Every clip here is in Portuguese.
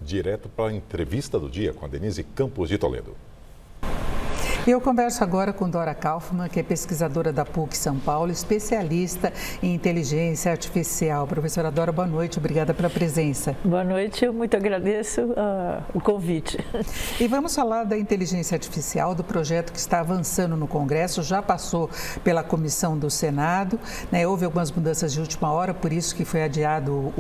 direto para a entrevista do dia com a Denise Campos de Toledo. Eu converso agora com Dora Kaufmann, que é pesquisadora da PUC São Paulo, especialista em inteligência artificial. Professora Dora, boa noite, obrigada pela presença. Boa noite, eu muito agradeço o convite. E vamos falar da inteligência artificial, do projeto que está avançando no Congresso, já passou pela comissão do Senado, né? Houve algumas mudanças de última hora, por isso que foi adiado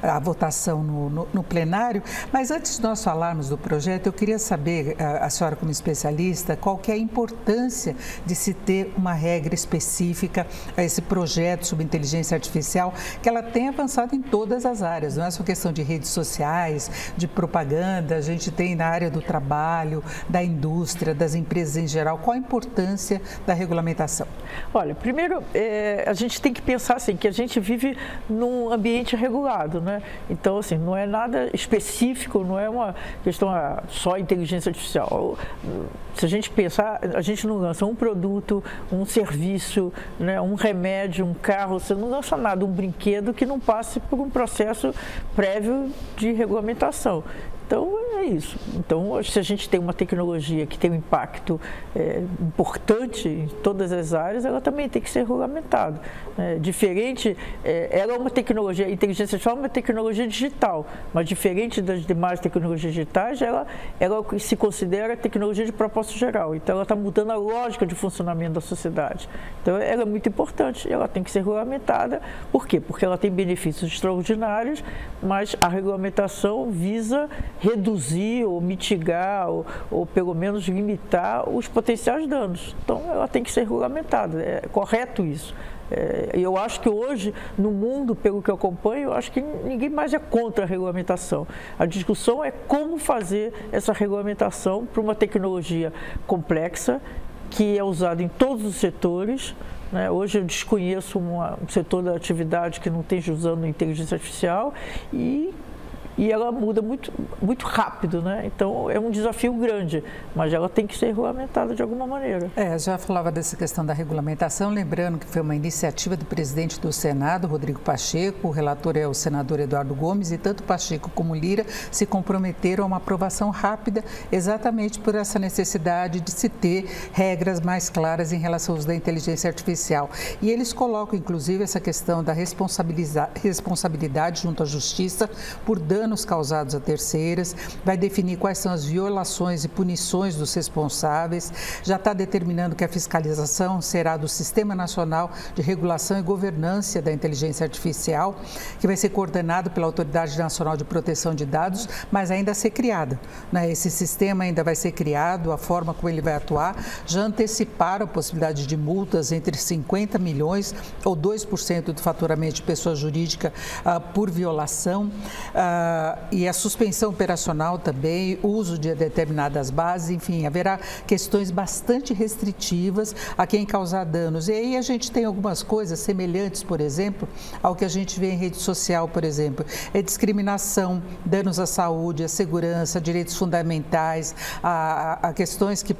a votação no plenário. Mas antes de nós falarmos do projeto, eu queria saber, a senhora como especialista, qual que é a importância de se ter uma regra específica a esse projeto sobre inteligência artificial, que ela tem avançado em todas as áreas, não é só questão de redes sociais, de propaganda, a gente tem na área do trabalho, da indústria, das empresas em geral. Qual a importância da regulamentação? Olha, primeiro, a gente tem que pensar assim, que a gente vive num ambiente regulado, né? Então, assim, não é nada específico, não é uma questão só inteligência artificial. Se a gente pensar, a gente não lança um produto, um serviço, né, um remédio, um carro, você não lança nada, um brinquedo que não passe por um processo prévio de regulamentação. Então, é isso. Então, se a gente tem uma tecnologia que tem um impacto importante em todas as áreas, ela também tem que ser regulamentada. Diferente, ela é uma tecnologia, a inteligência artificial é uma tecnologia digital, mas diferente das demais tecnologias digitais, ela se considera tecnologia de propósito geral. Então, ela está mudando a lógica de funcionamento da sociedade. Então, ela é muito importante, ela tem que ser regulamentada. Por quê? Porque ela tem benefícios extraordinários, mas a regulamentação visa reduzir ou mitigar ou pelo menos limitar os potenciais danos. Então, ela tem que ser regulamentada, é correto isso. Eu acho que hoje, no mundo, pelo que eu acompanho, eu acho que ninguém mais é contra a regulamentação. A discussão é como fazer essa regulamentação para uma tecnologia complexa, que é usada em todos os setores. Hoje eu desconheço um setor da atividade que não esteja usando inteligência artificial e ela muda muito, muito rápido, né? Então, é um desafio grande, mas ela tem que ser regulamentada de alguma maneira. Já falava dessa questão da regulamentação, lembrando que foi uma iniciativa do presidente do Senado, Rodrigo Pacheco, o relator é o senador Eduardo Gomes, e tanto Pacheco como Lira se comprometeram a uma aprovação rápida, exatamente por essa necessidade de se ter regras mais claras em relação ao uso da inteligência artificial. E eles colocam, inclusive, essa questão da responsabilidade junto à Justiça por danos causados a terceiras, vai definir quais são as violações e punições dos responsáveis, já está determinando que a fiscalização será do Sistema Nacional de Regulação e Governança da Inteligência Artificial, que vai ser coordenado pela Autoridade Nacional de Proteção de Dados, mas ainda a ser criada, né? Esse sistema ainda vai ser criado, a forma como ele vai atuar, já anteciparam a possibilidade de multas entre 50 milhões ou 2% do faturamento de pessoa jurídica por violação, e a suspensão operacional também, uso de determinadas bases, enfim, haverá questões bastante restritivas a quem causar danos. E aí a gente tem algumas coisas semelhantes, por exemplo, ao que a gente vê em rede social, por exemplo, é discriminação, danos à saúde, à segurança, direitos fundamentais, a questões que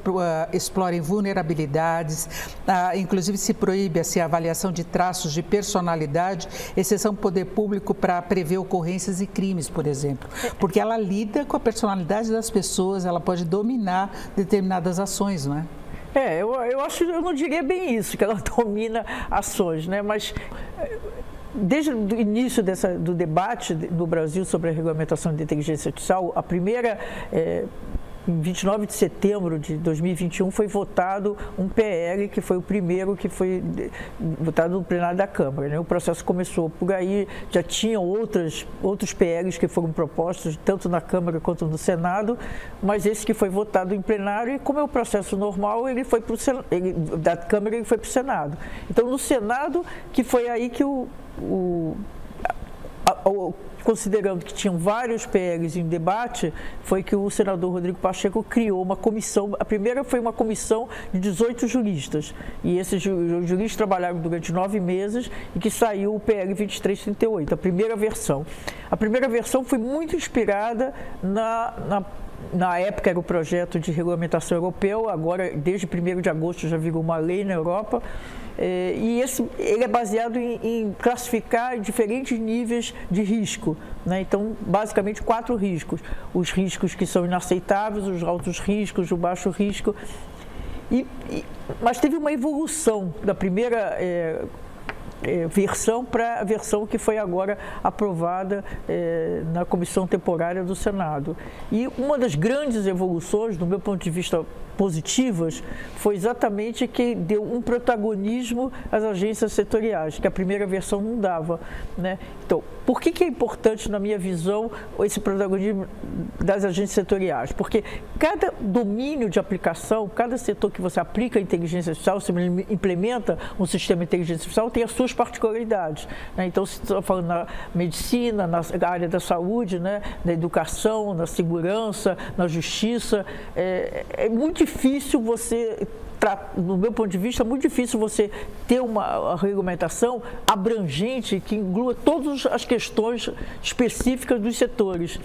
explorem vulnerabilidades, inclusive se proíbe assim, a avaliação de traços de personalidade, exceção poder público para prever ocorrências e crimes, por exemplo, porque ela lida com a personalidade das pessoas, ela pode dominar determinadas ações, não é? Eu não diria bem isso, que ela domina ações, né? Mas desde o início do debate no Brasil sobre a regulamentação de inteligência artificial, a primeira... Em 29 de setembro de 2021 foi votado um PL, que foi o primeiro que foi votado no plenário da Câmara, né? O processo começou por aí, já tinham outros PLs que foram propostos, tanto na Câmara quanto no Senado, mas esse que foi votado em plenário, e como é o processo normal, ele foi da Câmara ele foi para o Senado. Então, no Senado, que foi aí que considerando que tinham vários PLs em debate, foi que o senador Rodrigo Pacheco criou uma comissão. A primeira foi uma comissão de 18 juristas, e esses juristas trabalharam durante 9 meses e que saiu o PL 2338, a primeira versão. A primeira versão foi muito inspirada na época era o projeto de regulamentação europeu, agora desde 1º de agosto já virou uma lei na Europa, e ele é baseado em classificar diferentes níveis de risco, né? Então, basicamente, 4 riscos. Os riscos que são inaceitáveis, os altos riscos, o baixo risco. Mas teve uma evolução da primeira versão para a versão que foi agora aprovada na comissão temporária do Senado. E uma das grandes evoluções, do meu ponto de vista positivas, foi exatamente que deu um protagonismo às agências setoriais, que a primeira versão não dava, né? Então, por que é importante, na minha visão, esse protagonismo das agências setoriais? Porque cada domínio de aplicação, cada setor que você aplica a inteligência artificial, você implementa um sistema de inteligência artificial, tem as suas particularidades, né? Então, se estou falando na medicina, na área da saúde, né? Na educação, na segurança, na justiça, é muito difícil você, no meu ponto de vista, é muito difícil você ter uma regulamentação abrangente que inclua todas as questões específicas dos setores.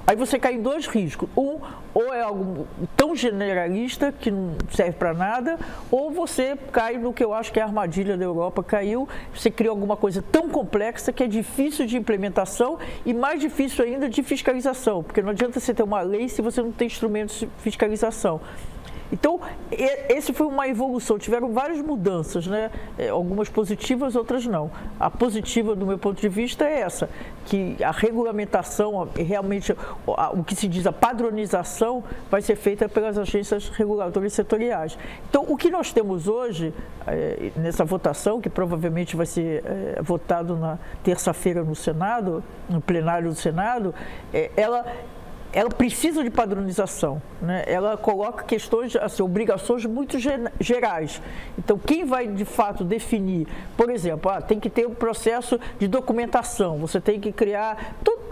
Aí você cai em 2 riscos. Um, ou é algo tão generalista que não serve para nada, ou você cai no que eu acho que é a armadilha da Europa caiu, você cria alguma coisa tão complexa que é difícil de implementação e mais difícil ainda de fiscalização, porque não adianta você ter uma lei se você não tem instrumentos de fiscalização. Então, esse foi uma evolução, tiveram várias mudanças, né? Algumas positivas, outras não. A positiva, do meu ponto de vista, é essa, que a regulamentação, realmente, o que se diz a padronização, vai ser feita pelas agências reguladoras setoriais. Então, o que nós temos hoje, nessa votação, que provavelmente vai ser votado na terça-feira no Senado, no plenário do Senado, ela precisa de padronização, né? Ela coloca questões, assim, obrigações muito gerais. Então, quem vai de fato definir, por exemplo, tem que ter um processo de documentação, você tem que criar todas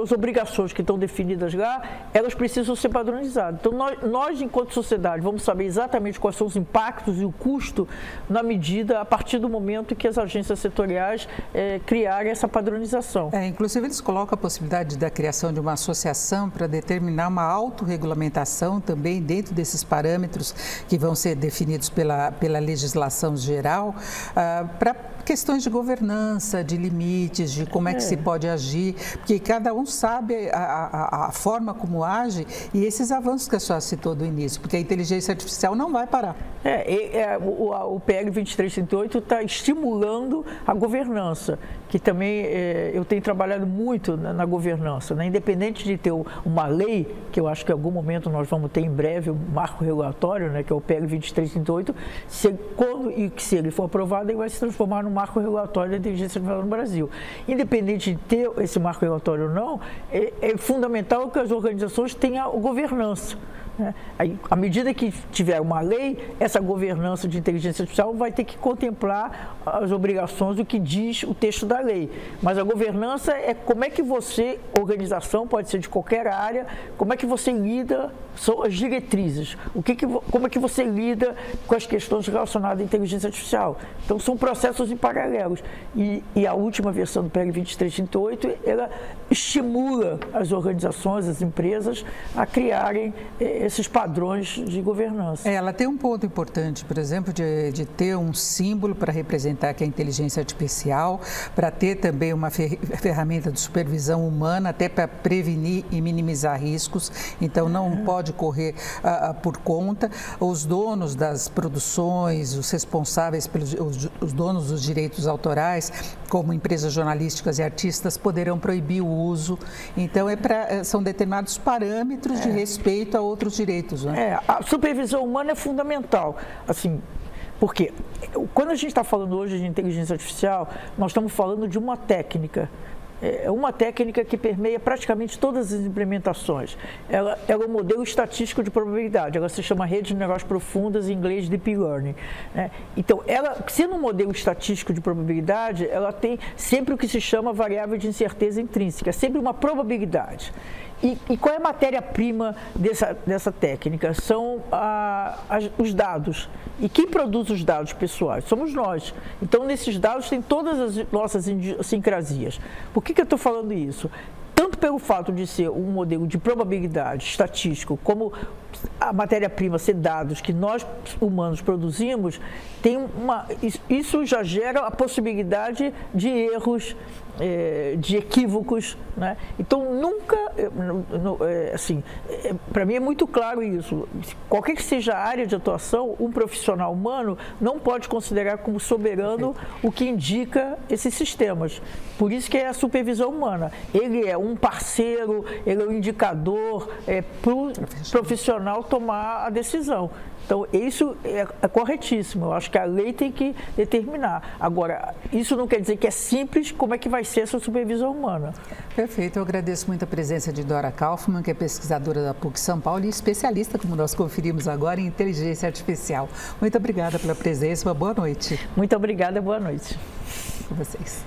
as obrigações que estão definidas lá, elas precisam ser padronizadas. Então, nós enquanto sociedade, vamos saber exatamente quais são os impactos e o custo na medida, a partir do momento que as agências setoriais criarem essa padronização. Inclusive, eles colocam a possibilidade da criação de uma associação para determinar uma autorregulamentação também dentro desses parâmetros que vão ser definidos pela legislação geral, para questões de governança, de limites, de como é que se pode agir, porque cada um sabe a forma como age e esses avanços que a senhora citou do início, porque a inteligência artificial não vai parar. O PL 2338 está estimulando a governança, que também eu tenho trabalhado muito na governança, né? Independente de ter uma lei, que eu acho que em algum momento nós vamos ter em breve, um marco regulatório, né, que é o PL 2338, se ele for aprovado, ele vai se transformar num marco regulatório da inteligência artificial no Brasil. Independente de ter esse marco regulatório ou não, é fundamental que as organizações tenham governança. Aí, à medida que tiver uma lei, essa governança de inteligência artificial vai ter que contemplar as obrigações do que diz o texto da lei. Mas a governança é como é que você, organização, pode ser de qualquer área, como é que você lida, são as diretrizes, como é que você lida com as questões relacionadas à inteligência artificial. Então, são processos em paralelos. E a última versão do PL 2338, ela estimula as organizações, as empresas, a criarem esses padrões de governança. Ela tem um ponto importante, por exemplo, de ter um símbolo para representar que é a inteligência artificial, para ter também uma ferramenta de supervisão humana, até para prevenir e minimizar riscos. Então, não pode correr por conta. Os donos das produções, os responsáveis, os donos dos direitos autorais, como empresas jornalísticas e artistas, poderão proibir o uso. Então, são determinados parâmetros de respeito a outros direitos, né? A supervisão humana é fundamental, assim, porque quando a gente está falando hoje de inteligência artificial, nós estamos falando de uma técnica. É uma técnica que permeia praticamente todas as implementações. Ela é um modelo estatístico de probabilidade, ela se chama rede de neurais profundas, em inglês Deep Learning, né? Então, sendo um modelo estatístico de probabilidade, ela tem sempre o que se chama variável de incerteza intrínseca, sempre uma probabilidade. E qual é a matéria-prima dessa técnica? São os dados. E quem produz os dados pessoais? Somos nós. Então, nesses dados tem todas as nossas idiosincrasias. Por que eu estou falando isso? tanto pelo fato de ser um modelo de probabilidade estatístico, como a matéria-prima ser dados que nós humanos produzimos, isso já gera a possibilidade de erros, de equívocos, né? Então nunca, assim, para mim é muito claro isso. Qualquer que seja a área de atuação, um profissional humano não pode considerar como soberano o que indica esses sistemas. Por isso que é a supervisão humana. Ele é um parceiro, ele é um indicador para o profissional tomar a decisão. Então, isso é corretíssimo. Eu acho que a lei tem que determinar. Agora, isso não quer dizer que é simples como é que vai ser essa supervisão humana. Perfeito. Eu agradeço muito a presença de Dora Kaufmann, que é pesquisadora da PUC São Paulo e especialista, como nós conferimos agora, em inteligência artificial. Muito obrigada pela presença. Uma boa noite. Muito obrigada. Boa noite. Com vocês.